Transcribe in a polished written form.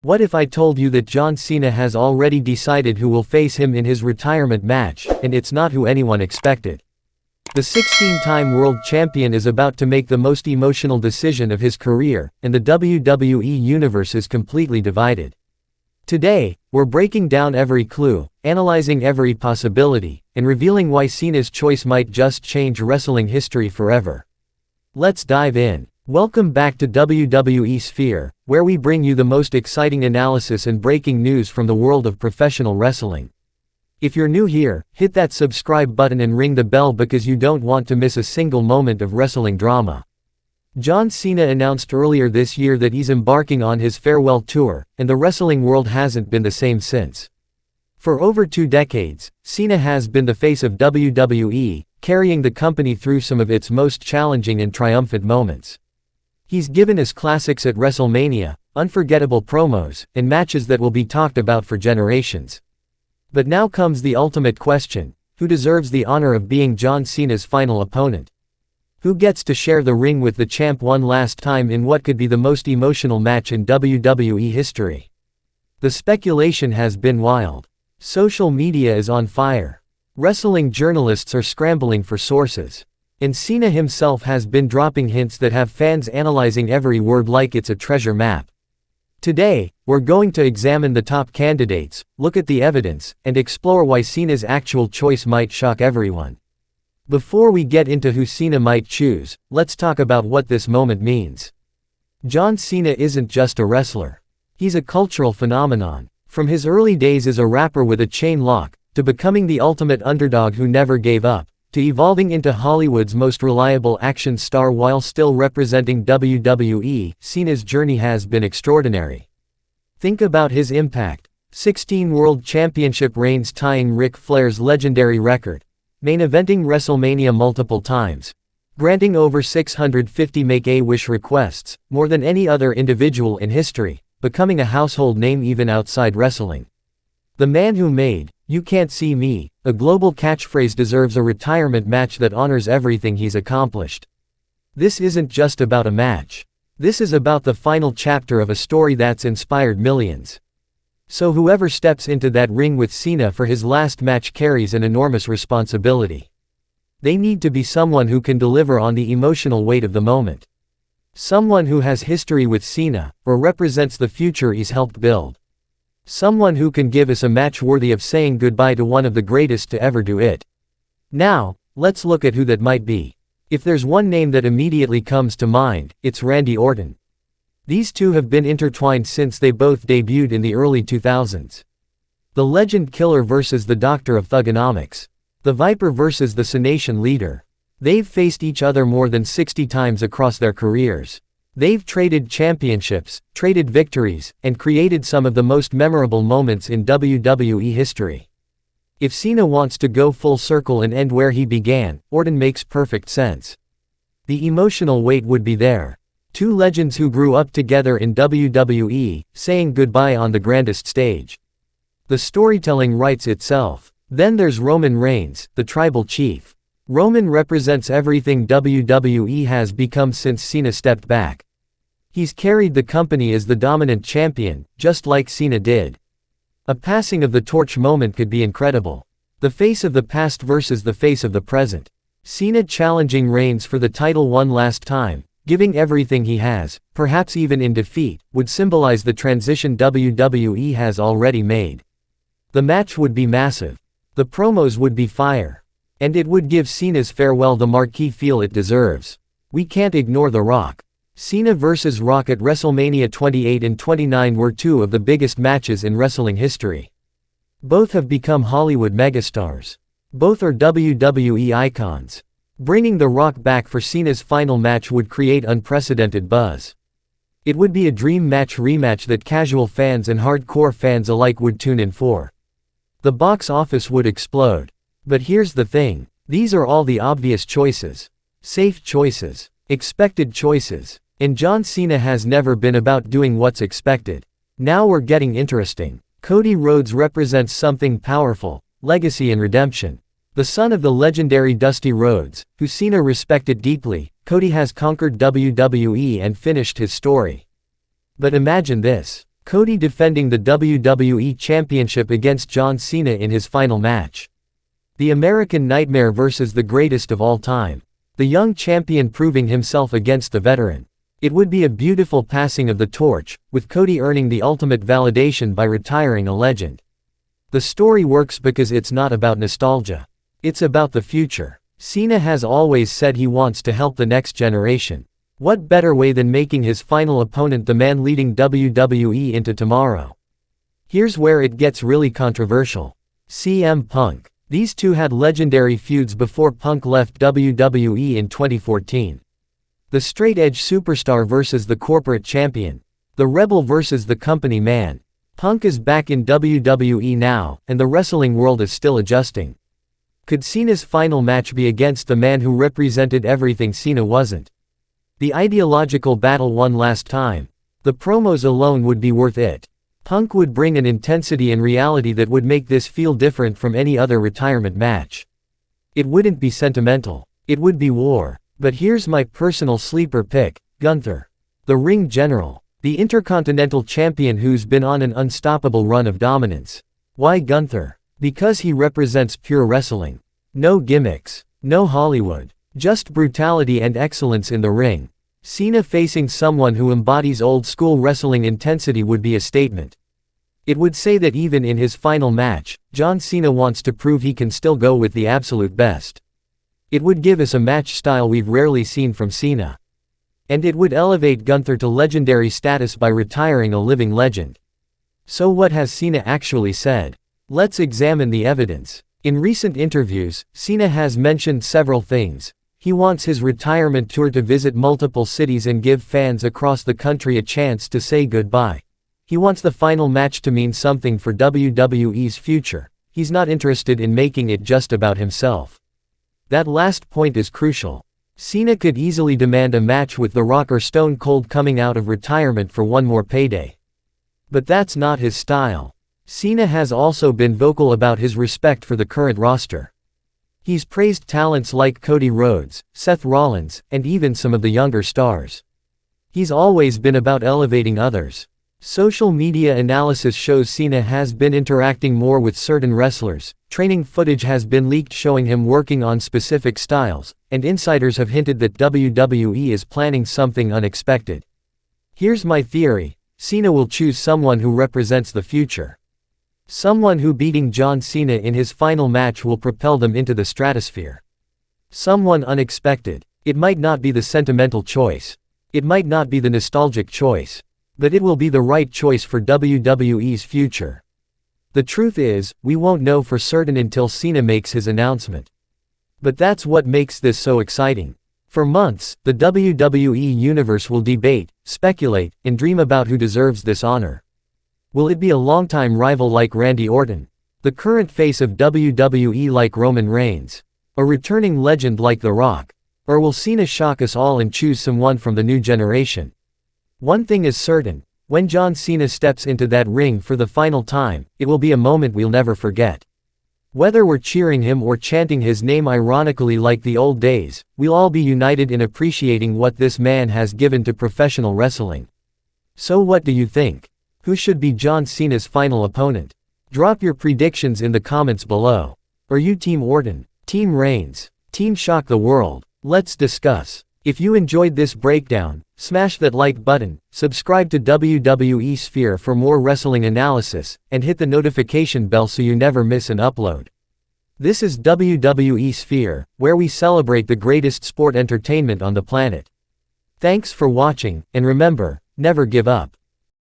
What if I told you that John Cena has already decided who will face him in his retirement match, and it's not who anyone expected? The 16-time world champion is about to make the most emotional decision of his career, and the WWE Universe is completely divided. Today, we're breaking down every clue, analyzing every possibility, and revealing why Cena's choice might just change wrestling history forever. Let's dive in. Welcome back to WWE Sphere, where we bring you the most exciting analysis and breaking news from the world of professional wrestling. If you're new here, hit that subscribe button and ring the bell because you don't want to miss a single moment of wrestling drama. John Cena announced earlier this year that he's embarking on his farewell tour, and the wrestling world hasn't been the same since. For over 2 decades, Cena has been the face of WWE, carrying the company through some of its most challenging and triumphant moments. He's given us classics at WrestleMania, unforgettable promos, and matches that will be talked about for generations. But now comes the ultimate question: who deserves the honor of being John Cena's final opponent? Who gets to share the ring with the champ one last time in what could be the most emotional match in WWE history? The speculation has been wild. Social media is on fire. Wrestling journalists are scrambling for sources. And Cena himself has been dropping hints that have fans analyzing every word like it's a treasure map. Today, we're going to examine the top candidates, look at the evidence, and explore why Cena's actual choice might shock everyone. Before we get into who Cena might choose, let's talk about what this moment means. John Cena isn't just a wrestler. He's a cultural phenomenon. From his early days as a rapper with a chain lock, to becoming the ultimate underdog who never gave up, to evolving into Hollywood's most reliable action star while still representing WWE, Cena's journey has been extraordinary. Think about his impact. 16 World Championship reigns tying Ric Flair's legendary record. Main eventing WrestleMania multiple times. Granting over 650 Make-A-Wish requests, more than any other individual in history. Becoming a household name even outside wrestling. The man who made "You Can't See Me" a global catchphrase deserves a retirement match that honors everything he's accomplished. This isn't just about a match. This is about the final chapter of a story that's inspired millions. So whoever steps into that ring with Cena for his last match carries an enormous responsibility. They need to be someone who can deliver on the emotional weight of the moment. Someone who has history with Cena, or represents the future he's helped build. Someone who can give us a match worthy of saying goodbye to one of the greatest to ever do it. Now, let's look at who that might be. If there's one name that immediately comes to mind, it's Randy Orton. These two have been intertwined since they both debuted in the early 2000s. The Legend Killer versus the Doctor of Thugonomics. The Viper versus the Cenation Leader. They've faced each other more than 60 times across their careers. They've traded championships, traded victories, and created some of the most memorable moments in WWE history. If Cena wants to go full circle and end where he began, Orton makes perfect sense. The emotional weight would be there. Two legends who grew up together in WWE, saying goodbye on the grandest stage. The storytelling writes itself. Then there's Roman Reigns, the tribal chief. Roman represents everything WWE has become since Cena stepped back. He's carried the company as the dominant champion, just like Cena did. A passing of the torch moment could be incredible. The face of the past versus the face of the present. Cena challenging Reigns for the title one last time, giving everything he has, perhaps even in defeat, would symbolize the transition WWE has already made. The match would be massive. The promos would be fire. And it would give Cena's farewell the marquee feel it deserves. We can't ignore The Rock. Cena vs. Rock at WrestleMania 28 and 29 were two of the biggest matches in wrestling history. Both have become Hollywood megastars. Both are WWE icons. Bringing The Rock back for Cena's final match would create unprecedented buzz. It would be a dream match rematch that casual fans and hardcore fans alike would tune in for. The box office would explode. But here's the thing, these are all the obvious choices. Safe choices. Expected choices. And John Cena has never been about doing what's expected. Now we're getting interesting. Cody Rhodes represents something powerful, legacy and redemption. The son of the legendary Dusty Rhodes, who Cena respected deeply, Cody has conquered WWE and finished his story. But imagine this. Cody defending the WWE Championship against John Cena in his final match. The American Nightmare versus the greatest of all time. The young champion proving himself against the veteran. It would be a beautiful passing of the torch, with Cody earning the ultimate validation by retiring a legend. The story works because it's not about nostalgia. It's about the future. Cena has always said he wants to help the next generation. What better way than making his final opponent the man leading WWE into tomorrow? Here's where it gets really controversial. CM Punk. These two had legendary feuds before Punk left WWE in 2014. The straight-edge superstar versus the corporate champion. The rebel versus the company man. Punk is back in WWE now, and the wrestling world is still adjusting. Could Cena's final match be against the man who represented everything Cena wasn't? The ideological battle won last time. The promos alone would be worth it. Punk would bring an intensity and reality that would make this feel different from any other retirement match. It wouldn't be sentimental. It would be war. But here's my personal sleeper pick, Gunther. The Ring General. The Intercontinental Champion who's been on an unstoppable run of dominance. Why Gunther? Because he represents pure wrestling. No gimmicks. No Hollywood. Just brutality and excellence in the ring. Cena facing someone who embodies old-school wrestling intensity would be a statement. It would say that even in his final match, John Cena wants to prove he can still go with the absolute best. It would give us a match style we've rarely seen from Cena. And it would elevate Gunther to legendary status by retiring a living legend. So what has Cena actually said? Let's examine the evidence. In recent interviews, Cena has mentioned several things. He wants his retirement tour to visit multiple cities and give fans across the country a chance to say goodbye. He wants the final match to mean something for WWE's future. He's not interested in making it just about himself. That last point is crucial. Cena could easily demand a match with The Rock or Stone Cold coming out of retirement for one more payday. But that's not his style. Cena has also been vocal about his respect for the current roster. He's praised talents like Cody Rhodes, Seth Rollins, and even some of the younger stars. He's always been about elevating others. Social media analysis shows Cena has been interacting more with certain wrestlers, training footage has been leaked showing him working on specific styles, and insiders have hinted that WWE is planning something unexpected. Here's my theory: Cena will choose someone who represents the future. Someone who beating John Cena in his final match will propel them into the stratosphere. Someone unexpected. It might not be the sentimental choice. It might not be the nostalgic choice. But it will be the right choice for WWE's future. The truth is, we won't know for certain until Cena makes his announcement. But that's what makes this so exciting. For months, the WWE Universe will debate, speculate, and dream about who deserves this honor. Will it be a longtime rival like Randy Orton? The current face of WWE like Roman Reigns? A returning legend like The Rock? Or will Cena shock us all and choose someone from the new generation? One thing is certain: when John Cena steps into that ring for the final time, it will be a moment we'll never forget. Whether we're cheering him or chanting his name ironically like the old days, we'll all be united in appreciating what this man has given to professional wrestling. So what do you think? Who should be John Cena's final opponent? Drop your predictions in the comments below. Are you Team Orton, Team Reigns, Team Shock the World? Let's discuss. If you enjoyed this breakdown, smash that like button, subscribe to WWE Sphere for more wrestling analysis, and hit the notification bell so you never miss an upload. This is WWE Sphere, where we celebrate the greatest sport entertainment on the planet. Thanks for watching, and remember, never give up.